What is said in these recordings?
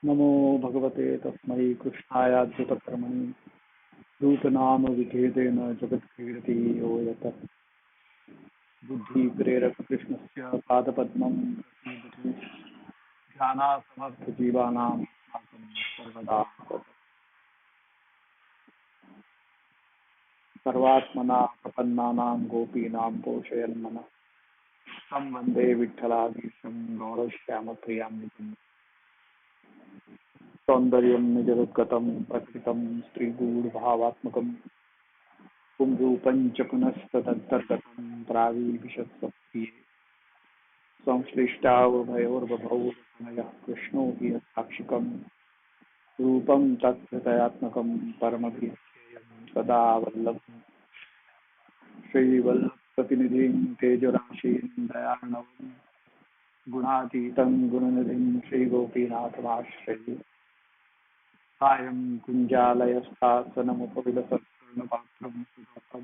नमो भगवते तस्मै कृष्णायाच्युतकर्मणि रूपनाम विभेदेन जगत्कीर्ति यो यतः बुद्धिप्रेरक कृष्णस्य पादपद्मं प्रसीदतु ध्यानासमर्थजीवानां अस्माकं सर्वदा सर्वात्मना प्रपन्नानां गोपीनां पोषयन् मनः तं वन्दे विठ्ठलाधीशं गौरश्यामप्रियान्वितं सौन्दर्यं निजगद्गतं प्रकृतं स्त्रीगूढभावात्मकं पुंरूपं च पुनस्तदन्तर्गतं प्रावीभिषत्सप्रिये संश्लिष्टावभयोर्बभौ रसमयः कृष्णो हि यत्साक्षिकं रूपं तत्कृतयात्मकं परमभिध्येयं सदा वल्लभं श्रीवल्लभप्रतिनिधिं तेजराशिं दयार्णवं गुणातीतं गुणनिधिं श्रीगोपीनाथमाश्रये सायं कुञ्जालयस्थासनमुपविलसत्कर्णपात्रं सुगतं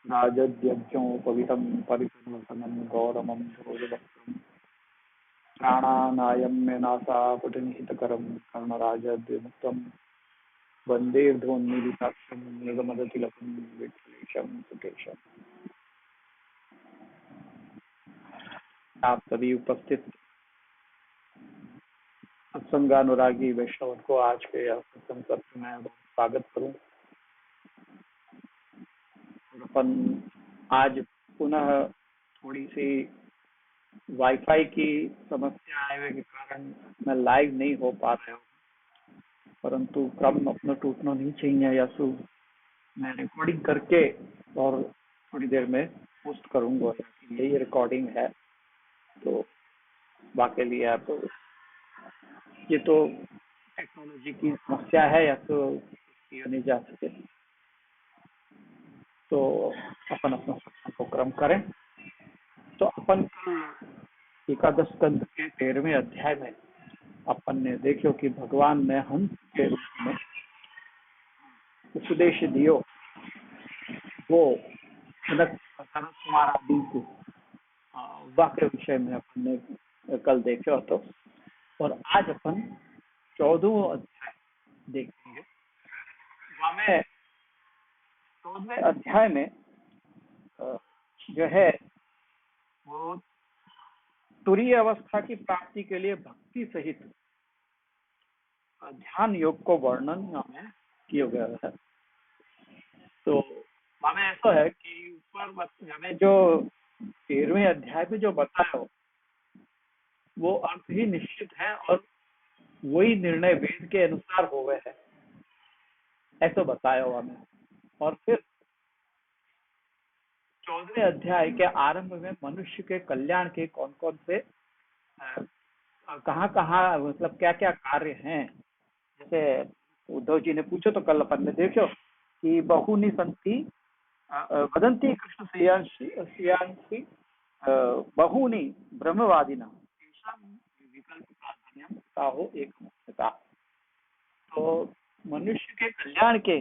राजद्यज्ञोपवितं परिपूर्णसनं गौरमं भोजवक्त्रं प्राणानायम्यनासापुटनिहितकरं कर्णराजद्विमुक्तं वन्दे ध्वन्निधिताक्षं निगमदतिलकं विठ्ठलेशं सुकेशम्। आप सभी उपस्थित सत्संगानुरागी वैष्णव को आज के सत्संग सत्र में स्वागत करूं। अपन आज पुनः थोड़ी सी वाईफाई की समस्या आने के कारण मैं लाइव नहीं हो पा रहा हूँ, परंतु क्रम अपना टूटना नहीं चाहिए। यासु मैं रिकॉर्डिंग करके और थोड़ी देर में पोस्ट करूंगा। यही रिकॉर्डिंग है, तो वाकई लिए आप ये तो टेक्नोलॉजी की समस्या है या तो किया नहीं जा सके, तो अपन अपना सत्संग को क्रम करें। तो अपन एकादश स्कंद के 13वें अध्याय में अपन ने देखो कि भगवान ने हंस के रूप में उपदेश दियो वो जनक सनत कुमार आदि को वाक्य विषय में अपन ने कल देखा तो, और आज अपन 14वां अध्याय देखेंगे। वहाँ 14वें अध्याय में जो है वो तुरीय अवस्था की प्राप्ति के लिए भक्ति सहित ध्यान योग को वर्णन में किया गया है। तो हमें ऐसा है कि ऊपर हमें जो 13वें अध्याय में जो बताया वो अर्थ ही निश्चित है और वही निर्णय वेद के अनुसार हो गए हैं, ऐसा बताया हमें। और फिर 14वें अध्याय के आरंभ में मनुष्य के कल्याण के कौन कौन से कहाँ कहाँ मतलब क्या क्या कार्य हैं, जैसे उद्धव जी ने पूछो तो कल अपन ने देखो कि बहुनी संति वदंती कृष्ण श्रेयांसी बहुनी ब्रह्मवादिना विकल्प प्राधान्यता हो एक मुख्यता। तो मनुष्य के कल्याण के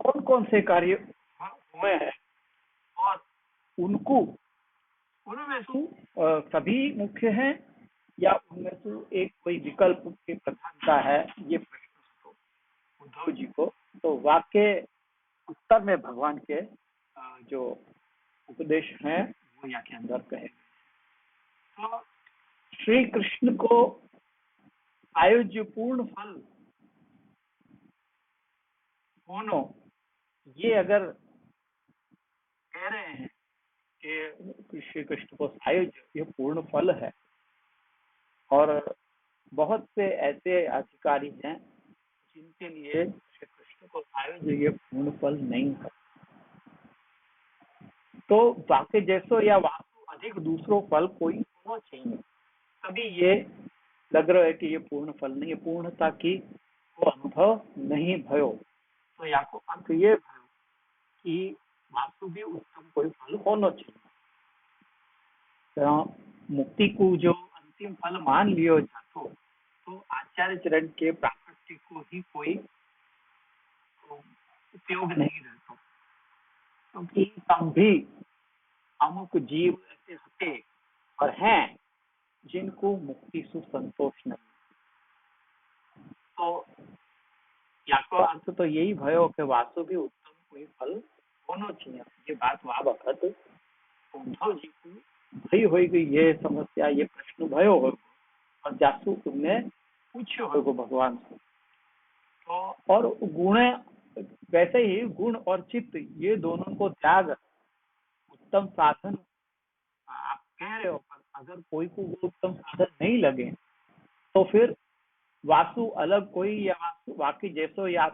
कौन कौन से कार्य हुए हैं और उनको उनमें से सभी मुख्य हैं या उनमें से एक कोई विकल्प की प्रधानता है, ये प्रश्न उद्धव जी को। तो वाक्य उत्तर में भगवान के जो उपदेश हैं वो यहाँ के अंदर कहे। तो श्री कृष्ण को आयोज्य पूर्ण फल होनो, ये अगर कह रहे हैं कि श्री कृष्ण को आयोज्य ये पूर्ण फल है, और बहुत से ऐसे अधिकारी हैं जिनके लिए श्री कृष्ण को आयोज्य ये पूर्ण फल नहीं है। तो वाक्य जैसो या वास्तु अधिक दूसरों फल कोई होना चाहिए, तभी ये लग रहा है कि ये पूर्ण फल नहीं है, पूर्णता की को अनुभव नहीं भयो। तो या को अर्थ ये भयो कि वास्तु भी उत्तम कोई फल होना चाहिए। तो मुक्ति को जो अंतिम फल मान लियो जातो, तो आचार्य चरण के प्राकृतिक को ही कोई उपयोग नहीं रहता, क्योंकि तब भी अमुक जीव ऐसे होते और हैं जिनको मुक्ति से संतोष नहीं, तो या तो अर्थ तो यही भयो कि वासु भी उत्तम कोई फल होना चाहिए। ये बात वा वक्त उद्धव जी को भई होई गई, ये समस्या, ये प्रश्न भयो हो और जासु तुमने पूछो हो भगवान से। तो और गुण, वैसे ही गुण और चित्त ये दोनों को त्याग उत्तम साधन आप कह रहे हो, पर अगर कोई को वो उत्तम साधन नहीं लगे तो फिर वासु अलग कोई या वासु बाकी जैसो या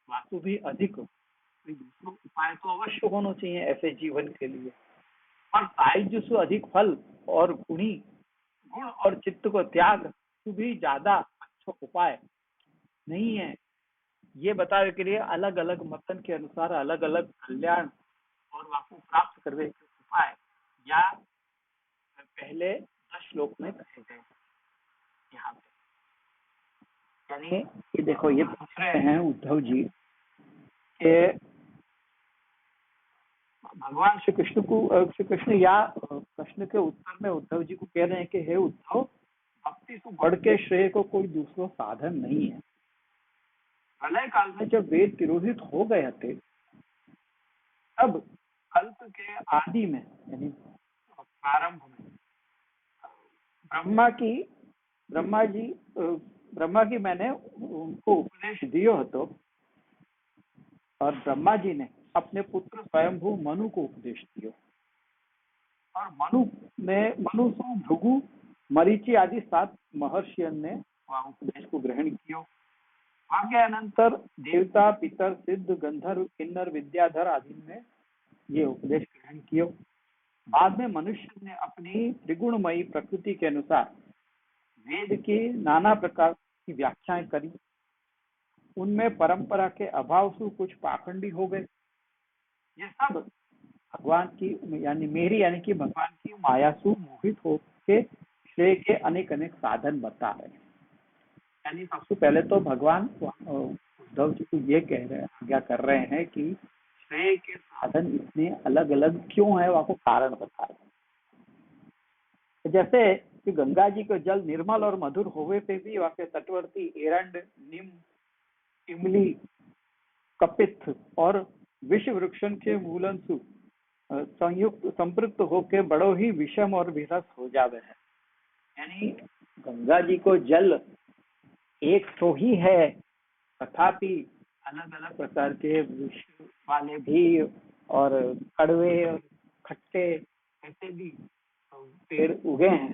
वासु भी अधिक कोई दूसरा उपाय तो अवश्य होना चाहिए ऐसे जीवन के लिए। और सायुज्य अधिक फल और गुणी गुण और चित्त को त्याग भी ज्यादा अच्छा उपाय नहीं है। ये बताने के लिए अलग अलग मतन के अनुसार अलग अलग कल्याण और वासु प्राप्त करने के उपाय या पहले 10 श्लोक में कहे गए यहाँ पे। यानी ये देखो, ये पूछ रहे हैं उद्धव जी के भगवान श्री कृष्ण को, श्री कृष्ण या प्रश्न के उत्तर में उद्धव जी को कह रहे हैं कि हे उद्धव, भक्ति से बढ़ के श्रेय को कोई दूसरा साधन नहीं है। प्रलय काल में जब वेद तिरोहित हो गए थे तब कल्प के आदि में यानी प्रारंभ में ब्रह्मा जी मैंने उनको उपदेश दियो હતો और ब्रह्मा जी ने अपने पुत्र स्वयंभू मनु को उपदेश दियो और मनु सो भृगु मरीचि आदि 7 महर्षियों ने वह उपदेश को ग्रहण किया। आगे अनंतर देवता पितर सिद्ध गंधर्व किन्नर विद्याधर आदि ने ये उपदेश ग्रहण किया। बाद में मनुष्य ने अपनी त्रिगुणमयी प्रकृति के अनुसार वेद की नाना प्रकार की व्याख्याएं करी। उनमें परंपरा के अभाव से कुछ पाखंडी हो गए। ये सब भगवान की यानी कि भगवान की माया से मोहित होकर श्रेय के अनेक अनेक साधन बता रहे हैं। यानी सबसे पहले तो भगवान उद्धव जी को ये कह रहे हैं, आज्ञा कर रहे हैं कि श्रेय के साधन इतने अलग अलग क्यों है, आपको कारण बता रहे हैं। जैसे कि गंगा जी का जल निर्मल और मधुर होवे पे भी वहाँ के तटवर्ती एरंड, नीम, इमली, कपित्थ और विश्व वृक्षण के मूलन से संयुक्त संपृक्त होके बड़ो ही विषम और विरस हो जावे है। यानी गंगा जी को जल एक तो ही है, तथापि अलग अलग प्रकार के विष वाले भी और कड़वे और खट्टे ऐसे भी पेड़ उगे हैं।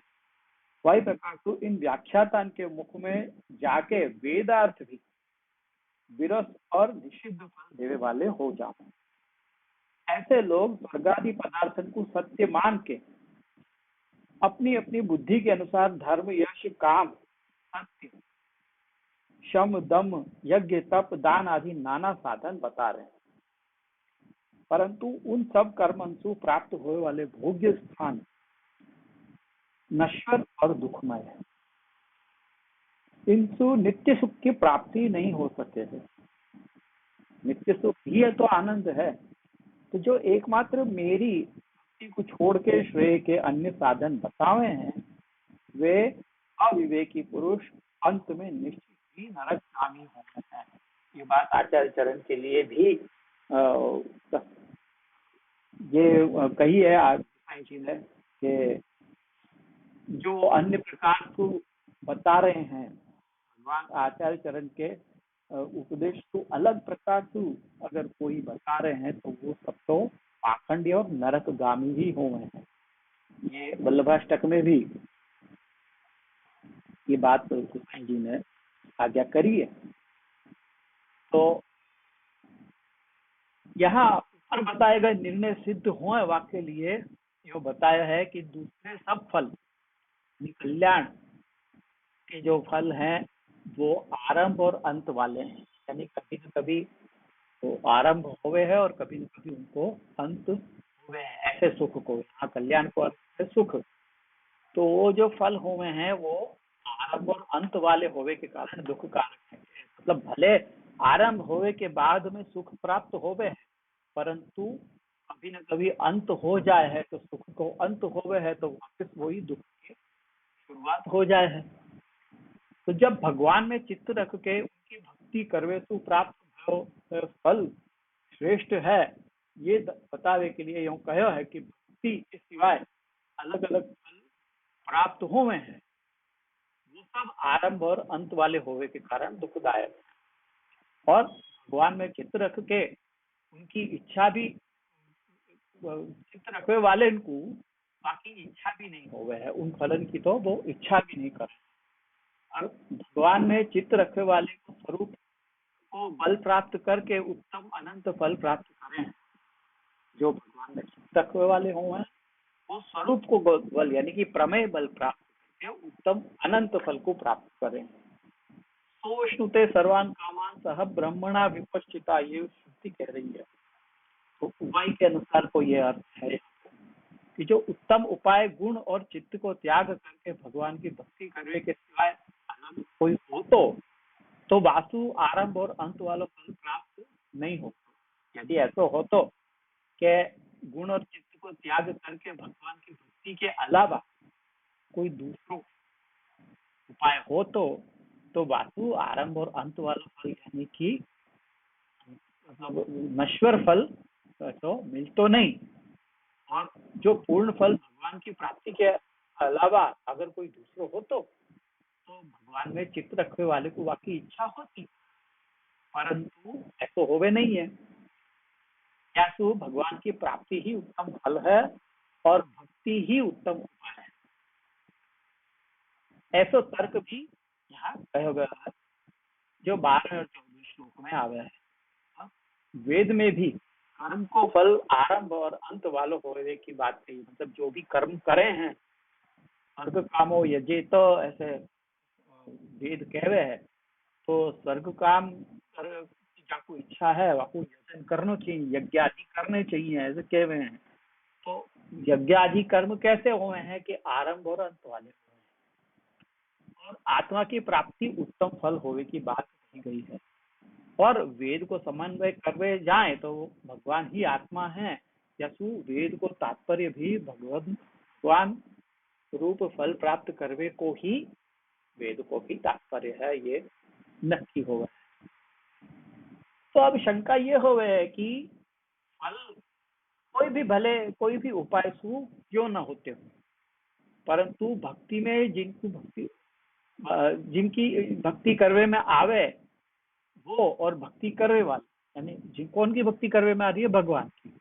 वही प्रकार तो इन व्याख्यातान के मुख में जाके वेदार्थ भी विरस और निषिद्ध फल देने वाले हो जाते। ऐसे लोग स्वर्गादि पदार्थ को सत्य मान के अपनी अपनी बुद्धि के अनुसार धर्म, यश, काम, सत्य, शम, दम, यज्ञ, तप, दान आदि नाना साधन बता रहे हैं, परंतु उन सब कर्म से प्राप्त होने वाले भोग्य स्थान नश्वर और दुखमय है। इनसे नित्य सुख की प्राप्ति नहीं हो सके है। नित्य सुख ही है तो आनंद है। तो जो एकमात्र मेरी भक्ति को छोड़ के श्रेय के अन्य साधन बतावे हैं, वे अविवेकी पुरुष अंत में निश्चित ही नरकगामी होते हैं। ये बात आचार्य चरण के लिए भी ये कही है जी ने कि जो अन्य प्रकार को बता रहे हैं भगवान आचार्य चरण के उपदेश को अलग प्रकार से अगर कोई बता रहे हैं तो वो सब तो पाखंडी और नरकगामी ही हुए हैं। ये वल्लभाष्टक में भी ये बात कृष्ण जी ने आज्ञा करी है। तो यहाँ पर बताए गए निर्णय सिद्ध हुए वाक्य लिए जो बताया है कि दूसरे सब फल कल्याण के जो फल हैं वो आरंभ और अंत वाले हैं। यानी कभी न कभी वो आरंभ हुए हैं और कभी न कभी उनको अंत हुए हैं। ऐसे सुख को, यहाँ कल्याण को अर्थ है सुख, तो वो जो फल हुए हैं वो आरंभ और अंत वाले होवे के कारण दुख कारक है। मतलब भले आरंभ होवे के बाद में सुख प्राप्त होवे है, परंतु कभी न कभी अंत हो जाए है तो सुख को अंत होवे है तो वापस वही दुख की शुरुआत हो जाए है। तो जब भगवान में चित्त रख के उनकी भक्ति करवे तो प्राप्त भयो फल श्रेष्ठ है, ये बतावे के लिए यूं कहो है कि भक्ति के सिवाय अलग अलग फल प्राप्त हुए हैं, वो सब आरंभ और अंत वाले होवे के कारण दुखदायक है। और भगवान में चित्त रख के उनकी इच्छा भी, चित्त रखने वाले इनको बाकी इच्छा भी नहीं होवे है, उन फलन की तो वो इच्छा भी नहीं कर। और भगवान में चित्त रखने वाले को स्वरूप को बल प्राप्त करके उत्तम अनंत फल प्राप्त करें। जो भगवान में चित्त रखने वाले हों वो स्वरूप को बल यानी कि प्रमेय बल प्राप्त करके उत्तम अनंत फल को प्राप्त करें। सोष्णुते सर्वान कामान सह ब्रह्मणा विपश्चिता, ये श्रुति कह रही है। तो उपाय के अनुसार को ये अर्थ है कि जो उत्तम उपाय गुण और चित्त को त्याग करके भगवान की भक्ति करने के सिवाय अलग कोई हो तो वासु आरंभ और अंत वाला फल प्राप्त नहीं होता। यदि ऐसा हो तो के गुण और चित्त को त्याग करके भगवान की भक्ति के अलावा कोई दूसरा उपाय हो तो वासु आरंभ और अंत वाला फल यानी कि मतलब नश्वर फल तो मिल तो नहीं, और जो पूर्ण फल भगवान की प्राप्ति के अलावा अगर कोई दूसरा हो तो भगवान में चित्त रखने वाले को वाकई इच्छा होती, परंतु ऐसा होवे नहीं है। क्या तो भगवान की प्राप्ति ही उत्तम फल है और भक्ति ही उत्तम उपाय है, ऐसा तर्क भी यहाँ कहा गया है जो 12 और 14 श्लोक में आवे है। वेद में भी कर्म को फल आरंभ और अंत वालों होने की बात कही, मतलब जो भी कर्म करे हैं स्वर्ग कामो यजे, तो ऐसे वेद कह रहे हैं। तो स्वर्ग काम जाको इच्छा है वाको यजन करना चाहिए, यज्ञ आदि करने चाहिए ऐसे कह रहे हैं। तो यज्ञ आदि कर्म कैसे हुए हैं कि आरंभ और अंत वाले हुए हैं, और आत्मा की प्राप्ति उत्तम फल होने की बात कही गई है। और वेद को समन्वय करवे जाए तो भगवान ही आत्मा है, या वेद को तात्पर्य भी भगवान रूप फल प्राप्त करवे को ही वेद को भी तात्पर्य है, ये नक्की होगा। तो अब शंका ये हो है कि फल कोई भी भले कोई भी उपाय सु क्यों न होते हो, परंतु भक्ति में जिनकी भक्ति करवे में आवे वो और भक्ति करवे वाले यानी कौन की भक्ति करवे में आ रही है, भगवान की,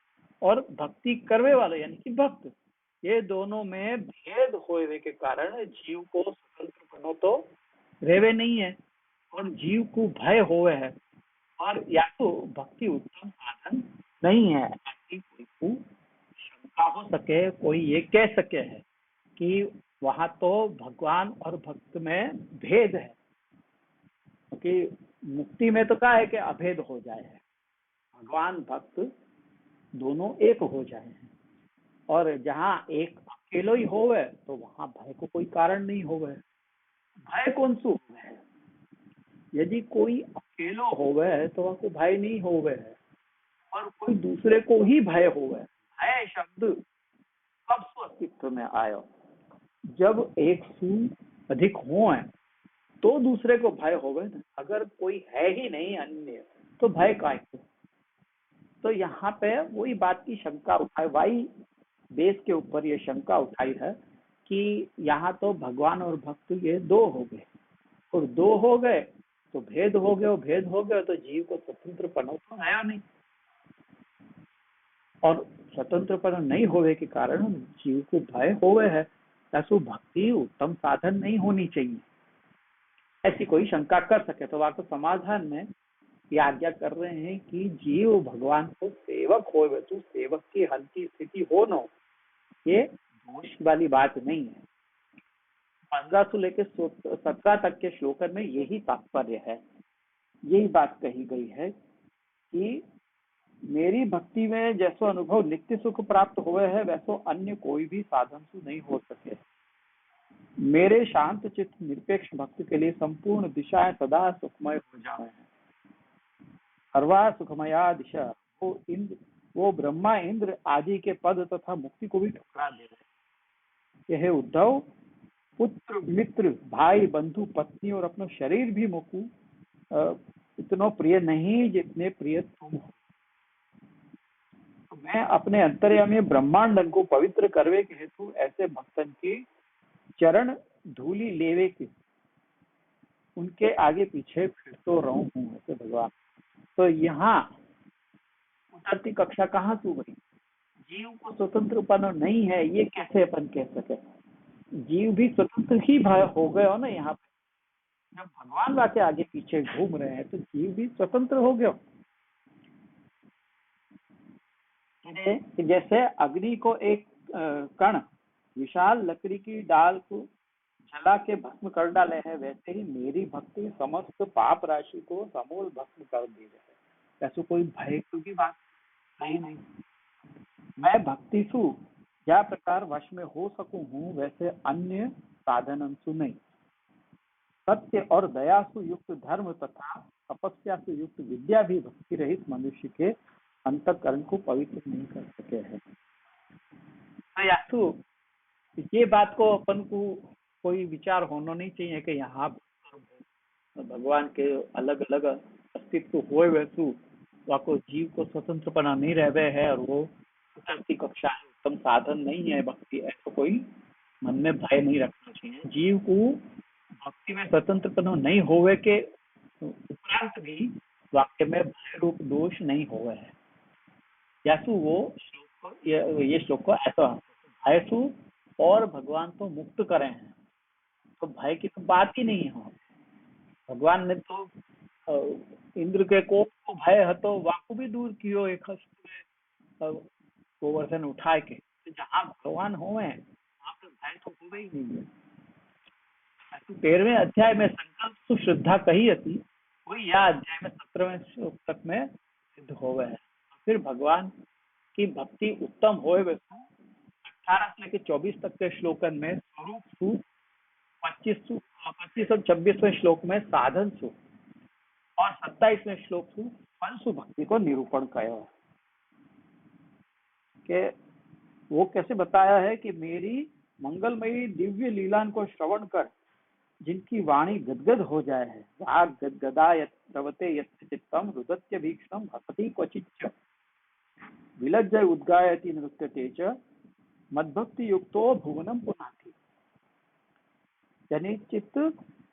और भक्ति करवे वाले यानी कि भक्त, ये दोनों में भेद होने के कारण जीव को स्वतंत्र बनो तो रेवे नहीं है, और जीव को भय होवे है, और या तो भक्ति उत्तम साधन नहीं है। ऐसी कोई को शंका हो सके, कोई ये कह सके है कि वहां तो भगवान और भक्त में भेद है, क्योंकि मुक्ति में तो क्या है कि अभेद हो जाए है, भगवान भक्त दोनों एक हो जाए हैं, और जहाँ एक अकेलो ही होवे तो वहां भय को कोई कारण नहीं होवे। भय कौन सु है, यदि कोई अकेलो होवे तो वहां को भय नहीं होवे है, और कोई दूसरे को ही भय होवे। भय शब्द कब से अस्तित्व में आयो, जब एक सु अधिक हो तो दूसरे को भय होवे ना, अगर कोई है ही नहीं अन्य तो भय काय को। तो यहाँ पे वही बात की शंका उठाई, वाई बेस के ऊपर ये शंका उठाई है कि यहाँ तो भगवान और भक्त ये दो हो गए, और दो हो गए तो भेद हो गए, भेद हो गए तो जीव को स्वतंत्रपन तो आया नहीं, और स्वतंत्रपन नहीं होने के कारण जीव को भय होवे है, ऐसो भक्ति उत्तम साधन नहीं होनी चाहिए, ऐसी कोई शंका कर सके। तो वहां समाधान में ये आज्ञा कर रहे हैं कि जीव भगवान को सेवक हो, तो सेवक की हल्की स्थिति हो न, ये दोष वाली बात नहीं है। 15 से लेकर 17 तक के श्लोकन में यही तात्पर्य है, यही बात कही गई है कि मेरी भक्ति में जैसो अनुभव नित्य सुख प्राप्त हुए है वैसो अन्य कोई भी साधन से नहीं हो सके। मेरे शांत चित्त निरपेक्ष भक्त के लिए संपूर्ण दिशाएं सदा सुखमय हो जाए हैं। सर्वा सुखमया दिशा वो ब्रह्मा इंद्र आदि के पद तथा मुक्ति को भी ठुकरा दे रहे। यह उद्धव पुत्र मित्र भाई बंधु पत्नी और अपना शरीर भी मोकू इतना प्रिय नहीं जितने प्रिय तुम हो। तो मैं अपने अंतर्यामी ब्रह्मांड को पवित्र करवे के हेतु ऐसे भक्तन की चरण धूली लेवे के उनके आगे पीछे फिर तो रहूं हूँ ऐसे भगवान। तो यहाँ उतरती कक्षा कहाँ से हुई? जीव को स्वतंत्रपन नहीं है ये कैसे अपन कह सके? जीव भी स्वतंत्र ही हो गए हो ना। यहाँ पे जब भगवान वाके आगे पीछे घूम रहे हैं तो जीव भी स्वतंत्र हो गया। जैसे अग्नि को एक कण विशाल लकड़ी की डाल को जला के भस्म कर डाले हैं, वैसे ही मेरी भक्ति समस्त पाप राशि को समूल भस्म कर दी है। ऐसा कोई भय की बात नहीं। मैं भक्ति सु या प्रकार वश में हो सकूं हूँ, वैसे अन्य साधन सु नहीं। सत्य और दया सु युक्त धर्म तथा तपस्या से युक्त विद्या भी भक्ति रहित मनुष्य के अंतःकरण को पवित्र नहीं कर सके हैं। तो ये बात को अपन को कोई विचार होना नहीं चाहिए कि यहाँ भगवान के अलग अलग अस्तित्व हुए वैसु वाको जीव को स्वतंत्रपना नहीं रहे है और वो उतरती कक्षा है, उत्तम साधन नहीं है भक्ति। ऐसा कोई मन में भय नहीं रखना चाहिए। जीव को भक्ति में स्वतंत्रपना नहीं होवे के उपरांत भी वाक्य में भय रूप दोष नहीं होवे है। यासु वो श्लोक ये श्लोक को ऐसा भयसु और भगवान तो मुक्त करे हैं, तो भय की तो बात ही नहीं है। भगवान ने तो इंद्र के कोप को भय है तो वाकु भी दूर कियो एक गोवर्धन उठा के। तो जहाँ भगवान हो वहाँ पे भय तो हो ही नहीं है। 13वें अध्याय में संकल्प सु श्रद्धा कही थी, वही यह अध्याय में 17वें श्लोक तक में सिद्ध हो गए हैं। फिर भगवान की भक्ति उत्तम होए वैसे 18 से लेकर 24 तक के श्लोकन में स्वरूप सु, 25 और 26वें श्लोक में साधन सु और 27वें श्लोक सु फल सु भक्ति को निरूपण किया कि वो कैसे बताया है कि मेरी मंगलमयी दिव्य लीलान को श्रवण कर जिनकी वाणी गदगद हो जाए है, राग गदगदायत प्रवते यत् चित्तम रुदत्य भीक्षणम भक्ति क्वचिच्च विलज्जय उद्गायति नृत्यते च मद्भक्ति युक्तो भुवनम पुनाति। यानी चित्त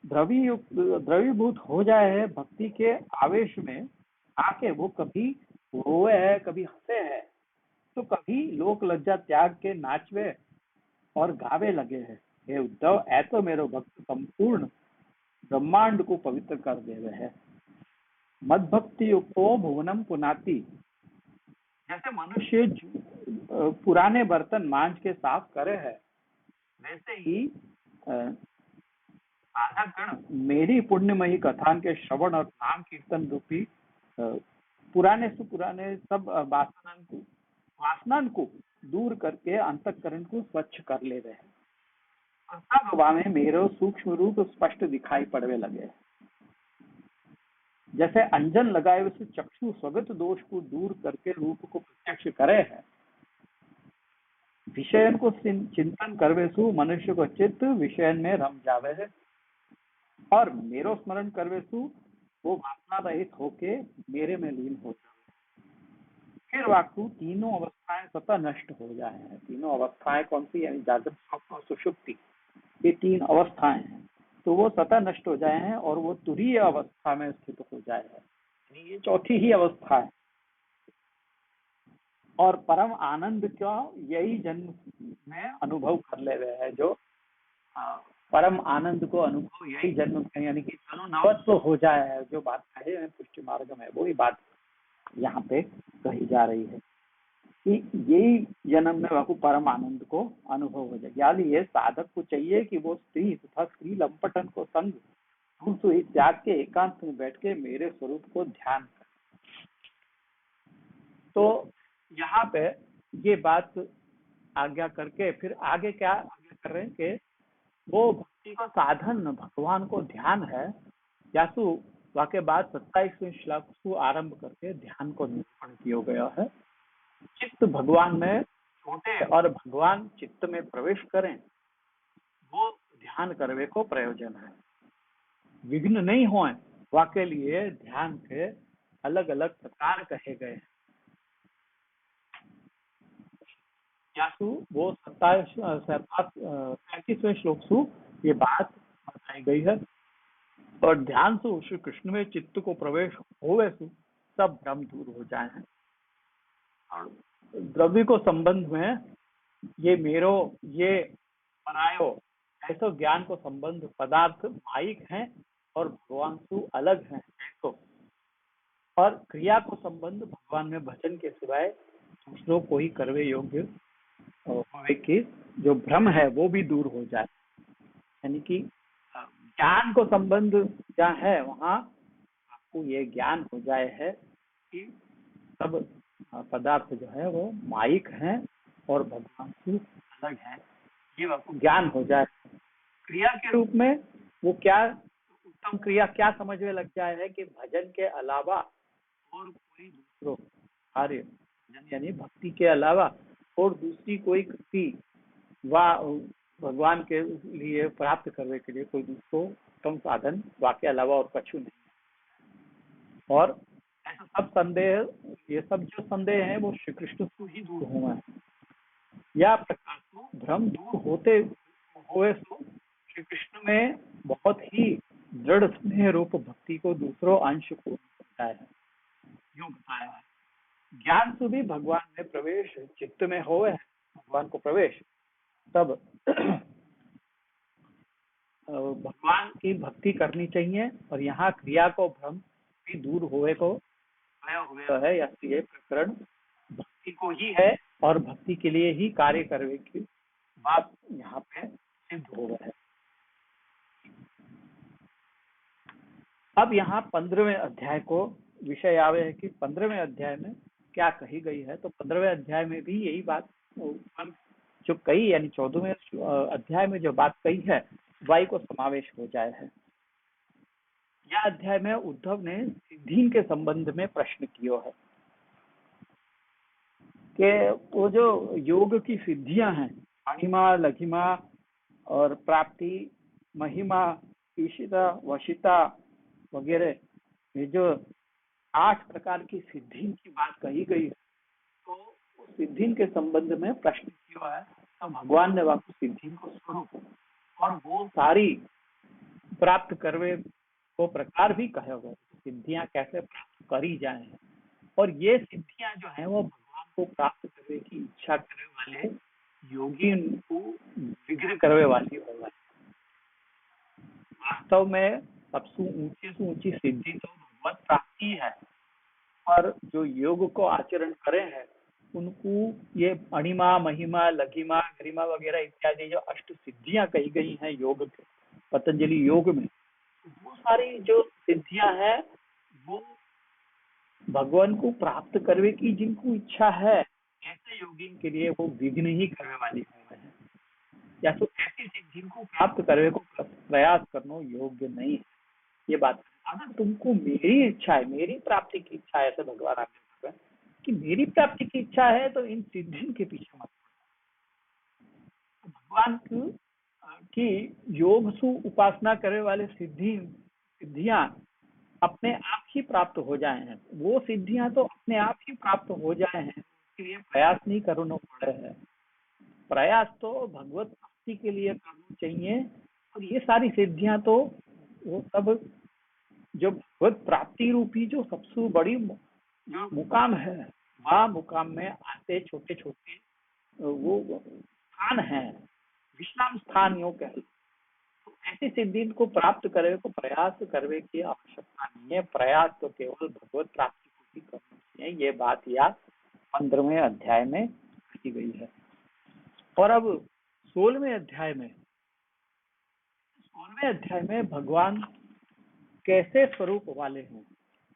द्रवीभूत हो जाए है भक्ति के आवेश में आके, वो कभी रोए है कभी हंसे है तो कभी लोक लज्जा त्याग के नाचवे और गावे लगे है। हे उद्धव, ऐतो मेरो भक्त संपूर्ण ब्रह्मांड को पवित्र कर देवे है। मद भक्ति युक्तो भुवनम पुनाति। जैसे मनुष्य पुराने बर्तन मांझ के साफ करे है, वैसे ही साधकगण मेरी पुण्यमयी कथान के श्रवण और नाम कीर्तन रूपी पुराने से पुराने सब वासनान को दूर करके अंतःकरण को स्वच्छ कर ले रहे हैं। तब वामे मेरो सूक्ष्म रूप स्पष्ट दिखाई पड़वे लगे। जैसे अंजन लगाए हुए चक्षु स्वगत दोष को दूर करके रूप को प्रत्यक्ष करे है, विषयन को चिंतन करवे सु मनुष्य को चित्त विषयन में रम जावे है और मेरो स्मरण करवे सु वो वासना रहित होके मेरे में लीन हो जाए। फिर वाकु तीनों अवस्थाएं स्वतः नष्ट हो जाए हैं। तीनों अवस्थाएं कौन सी? यानी जागृत, स्वप्न और सुषुप्ति, ये तीन अवस्थाएं हैं। तो वो स्वतः नष्ट हो जाए हैं और वो तुरीय अवस्था में स्थित हो जाए है। ये चौथी ही अवस्था है। और परम आनंद क्यों यही जन्म में अनुभव कर ले रहे हैं। जो परम आनंद को अनुभव यही जन्म में, यानी कि नवत्व हो जाए है, जो बात कहे हैं पुष्टि मार्ग में, वो ही बात यहाँ पे कही जा रही है कि यही जन्म में वह परम आनंद को अनुभव हो जाए। यानी ये साधक को चाहिए कि वो स्त्री तथा स्त्री लंपटन को संग त्याग के एकांत में बैठ के मेरे स्वरूप को ध्यान कर। तो यहाँ पे ये बात आज्ञा करके फिर आगे क्या आज्ञा कर रहे हैं कि वो भक्ति का साधन भगवान को ध्यान है। यासु वाके बाद 27वें श्लोक को आरंभ करके ध्यान को निरूपण किया गया है। चित्त भगवान में छोटे और भगवान चित्त में प्रवेश करें, वो ध्यान करवे को प्रयोजन है। विघ्न नहीं हो वाके लिए ध्यान के अलग अलग प्रकार कहे गए। यासु वो 37वें श्लोक सु ये बात बताई गई है। और ध्यान से श्री कृष्ण में चित्त को प्रवेश होवे सु सब भ्रम दूर हो जाए हैं। और द्रव्य को संबंध में ये मेरो ये परायो ऐसा ज्ञान को संबंध पदार्थ माइक हैं और भगवान से अलग हैं ऐसो। और क्रिया को संबंध भगवान में भजन के सिवाय दूसरों को ही करवे योग्य होवे की जो भ्रम है वो भी दूर हो जाए। यानी कि ज्ञान को संबंध जहाँ है वहाँ आपको ये ज्ञान हो जाए है कि सब पदार्थ जो है वो माइक हैं और भगवान से अलग है, ये आपको ज्ञान हो जाए। क्रिया के रूप में वो क्या उत्तम क्रिया क्या समझ में लग जाए है कि भजन के अलावा और कोई दूसरों कार्य यानी भक्ति के अलावा और दूसरी कोई कृति वा भगवान के लिए प्राप्त करने के लिए कोई दूसरो उत्तम साधन वाके अलावा और कछु नहीं। और ऐसा सब संदेह ये सब जो संदेह है वो श्री कृष्ण से ही दूर हुआ है। या प्रकार को भ्रम दूर होते हुए श्री कृष्ण में बहुत ही दृढ़ स्नेह रूप भक्ति को दूसरों अंश को बताया है। यूं बताया है ज्ञान से भी भगवान में प्रवेश चित्त में होवे है भगवान को प्रवेश तब भगवान की भक्ति करनी चाहिए। और यहाँ क्रिया को भ्रम भी दूर होवे को हुआ है या ये प्रकरण भक्ति को ही है और भक्ति के लिए ही कार्य करने की बात यहाँ पे सिद्ध हो रहा है। अब यहाँ 15वें अध्याय को विषय आवे है कि 15वें अध्याय में क्या कही गई है। तो 15वें अध्याय में भी यही बात जो कही यानी 14वें अध्याय में जो बात कही है वही को समावेश हो जाए है। यह अध्याय में उद्धव ने सिद्धि के संबंध में प्रश्न किया है कि वो जो योग की सिद्धियां हैं अणिमा लघिमा और प्राप्ति महिमा ईशिता वशिता वगैरह ये जो 8 प्रकार की सिद्धि की बात कही गई है तो सिद्धि के संबंध में प्रश्न किया है। तो भगवान ने वाकु सिद्धि को स्वरूप और वो सारी प्राप्त करवे को प्रकार भी कहे हुए सिद्धियां कैसे प्राप्त करी जाए और ये सिद्धियां जो है वो भगवान को प्राप्त करने की इच्छा करने वाले योगी को विग्रह करने वाली होगा। वास्तव में सबसे ऊंची से ऊंची सिद्धि तो भगवत प्राप्ति है और जो योग को आचरण करे हैं उनको ये अणिमा महिमा लघिमा गरिमा वगैरह इत्यादि जो अष्ट सिद्धियां कही गई हैं योग के पतंजलि योग में वो सारी जो सिद्धियां हैं वो भगवान को प्राप्त करने की जिनको इच्छा है ऐसे योगी के लिए वो विघ्न ही करने वाली है या तो ऐसी सिद्धि को प्राप्त करने को प्रयास करना योग्य नहीं है। ये बात अगर तुमको मेरी इच्छा है मेरी प्राप्ति की इच्छा है ऐसे भगवान आपने कहा कि मेरी प्राप्ति की इच्छा है तो इन सिद्धि के पीछे मत भगवान की योग से उपासना करने वाले सिद्धियां अपने आप ही प्राप्त हो जाए हैं। वो सिद्धियां तो अपने आप ही प्राप्त हो जाए हैं उसके लिए प्रयास नहीं करना पड़े है। प्रयास तो भगवत भक्ति के लिए करना चाहिए और ये सारी सिद्धियां तो वो सब जो भगवत प्राप्ति रूपी जो सबसे बड़ी जो मुकाम है वह मुकाम में आते छोटे छोटे वो स्थान है विश्राम स्थान योग कहे तो ऐसी सिद्धि को प्राप्त करने को प्रयास करने की आवश्यकता नहीं है। प्रयास तो केवल भगवत प्राप्ति को ही करना चाहिए। ये बात याद 15वें अध्याय में की गई है। और अब 16वें अध्याय में भगवान कैसे स्वरूप वाले हैं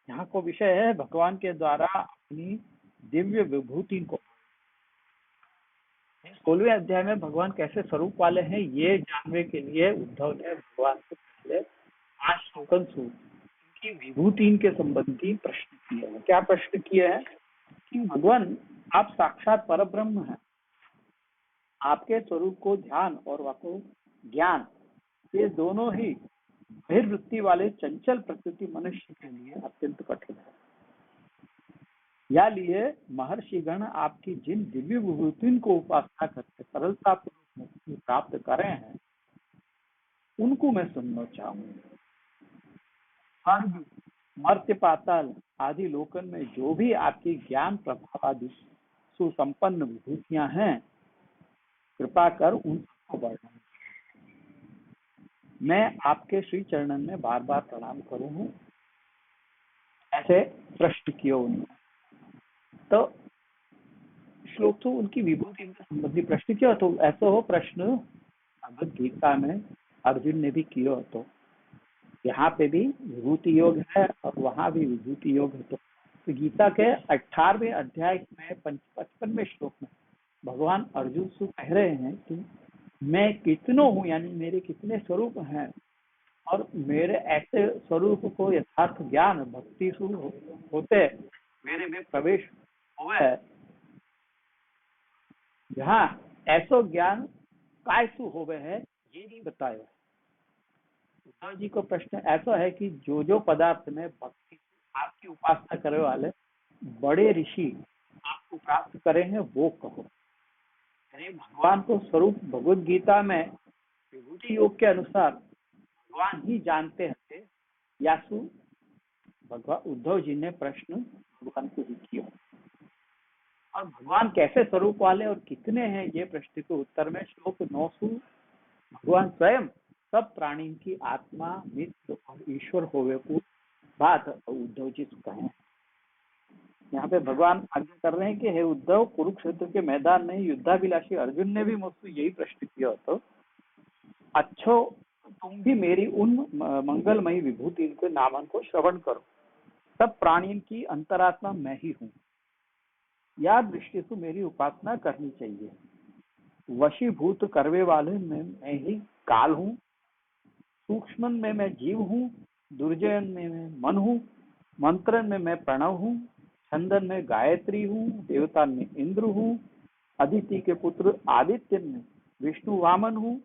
यहाँ को विषय है भगवान के द्वारा अपनी दिव्य विभूति को 16वें अध्याय में भगवान कैसे स्वरूप वाले हैं ये जानने के लिए उद्धव ने भगवान से पहले 5 श्लोकन से उनकी विभूति के संबंधी प्रश्न किए हैं। क्या प्रश्न किए हैं कि भगवान आप साक्षात परब्रह्म हैं आपके स्वरूप को ध्यान और वाको ज्ञान ये दोनों ही बहिर्वृत्ति वाले चंचल प्रकृति मनुष्य के लिए अत्यंत कठिन है। या लिए महर्षिगण आपकी जिन दिव्य विभूतियों को उपासना करके सरलता पूर्वक मुक्ति प्राप्त करे हैं, उनको मैं सुनना चाहूंगा। स्वर्ग, मर्त्य, पाताल आदि लोकन में जो भी आपकी ज्ञान प्रभाव आदि सुसंपन्न विभूतियां हैं, कृपा कर उन सबको वर्णन। मैं आपके श्री चरणन में बार बार प्रणाम करूं, ऐसे प्रश्न किए उन्होंने। तो श्लोक तो उनकी विभूति से संबंधी प्रश्न किया, तो ऐसा हो प्रश्न भगवद गीता में अर्जुन ने भी किया। तो यहाँ पे भी विभूति योग है और वहां भी विभूति योग है। तो गीता के 18वें अध्याय में 55वें श्लोक में भगवान अर्जुन से कह रहे हैं कि मैं कितनों हूँ, यानी मेरे कितने स्वरूप हैं, और मेरे ऐसे स्वरूप को यथार्थ ज्ञान भक्ति होते मेरे में प्रवेश हुआ है, जहाँ ऐसो ज्ञान कैसु होवे है ये नहीं बताया। उद्धव जी को प्रश्न ऐसा है कि जो जो पदार्थ में भक्ति आपकी उपासना करने वाले बड़े ऋषि आपको प्राप्त करेंगे वो कहो। भगवान को स्वरूप भगवद गीता में विभूति योग के अनुसार भगवान ही जानते हैं। यासु भगवान उद्धव जी ने प्रश्न भगवान को ही किया, और भगवान कैसे स्वरूप वाले और कितने हैं, ये प्रश्न के उत्तर में श्लोक 9 भगवान स्वयं सब प्राणी की आत्मा मित्र और ईश्वर होवे को बात उद्धव जी से कहे। यहाँ पे भगवान आज्ञा कर रहे हैं कि हे उद्धव, कुरुक्षेत्र के मैदान में युद्धाभिलाषी अर्जुन ने भी मुझसे यही प्रश्न किया, तो अच्छो तुम भी मेरी उन मंगलमयी विभूति के नामन को श्रवण करो। सब प्राणियों की अंतरात्मा मैं ही हूँ, या दृष्टि से मेरी उपासना करनी चाहिए। वशीभूत करवे वाले में मैं ही काल हूँ, सूक्ष्म में मैं जीव हूँ, दुर्जयन में मैं मन हूँ, मंत्रन में मैं प्रणव हूँ, छंदन में गायत्री हूँ, देवता में इंद्र हूँ, अदिति के पुत्र आदित्य में विष्णु वामन हूँ,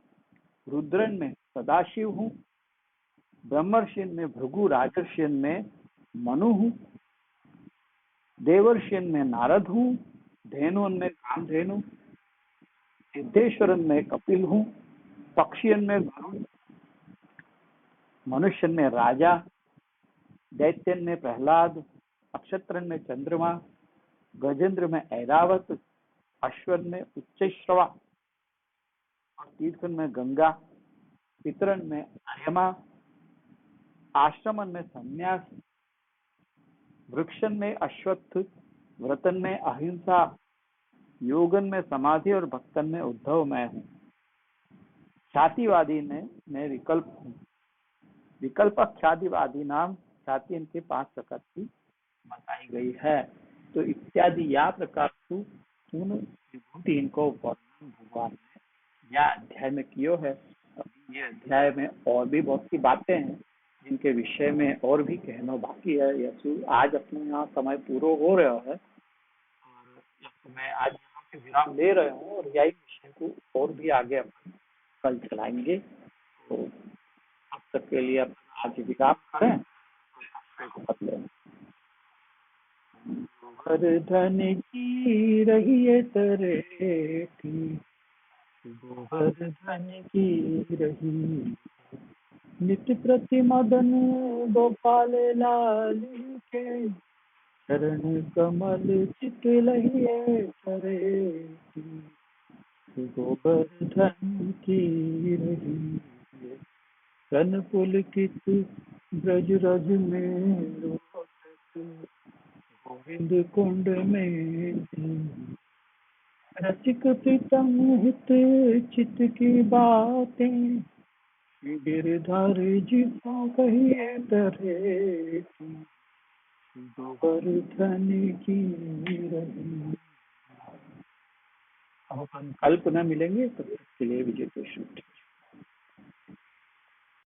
रुद्रन में सदाशिव हूँ, ब्रह्मर्षियन में भृगु, राजर्षियन में मनु हूँ, देवर्षियन में नारद हूँ, धेनुन में कामधेनु, सिद्धेश्वरन में कपिल हूँ, पक्षियन में गरुड़, मनुष्यन में राजा, दैत्यन में प्रहलाद, नक्षत्रन में चंद्रमा, गजेंद्र में ऐरावत, अश्वन में उच्चश्रवा, और तीर्थन में गंगा, पितरन में अर्यमा, आश्रमन में संन्यास, वृक्षन में अश्वत्थ, व्रतन में अहिंसा, योगन में समाधि और भक्तन में उद्धव मैं हूँ। ख्यातिवादी में मैं विकल्प हूँ। विकल्प ख्यातिवादी नाम ख्याति इनके 5 प्रकार की बताई गई है। तो इत्यादि या प्रकार विभूति इनको वर्णन भगवान ने या अध्याय में कियो है। अभी ये अध्याय में और भी बहुत सी बातें हैं जिनके विषय में और भी कहना बाकी है। यसु आज अपने यहाँ समय पूरा हो रहा है और मैं आज यहाँ पे विराम ले रहा हूँ, और यही विषय को और भी आगे अपन कल चलाएंगे। तो अब तक के लिए अपन आज विराम करें, गोवर्धन की रही तरेठी, गोवर्धन की रही, नित्य प्रति मदन गोपाल लाल के, चरण कमल चित लहिए तरेठी, गोवर्धन की रही, तन पुलकित ब्रज रज में रोचक, गोविंद कुंड में रसिक प्रीतम हित चित की बातें, गिरधर जी को कहिए तरे, गोवर्धन की रही। अब अपन कल पुनः मिलेंगे, तब तक के लिए विजय।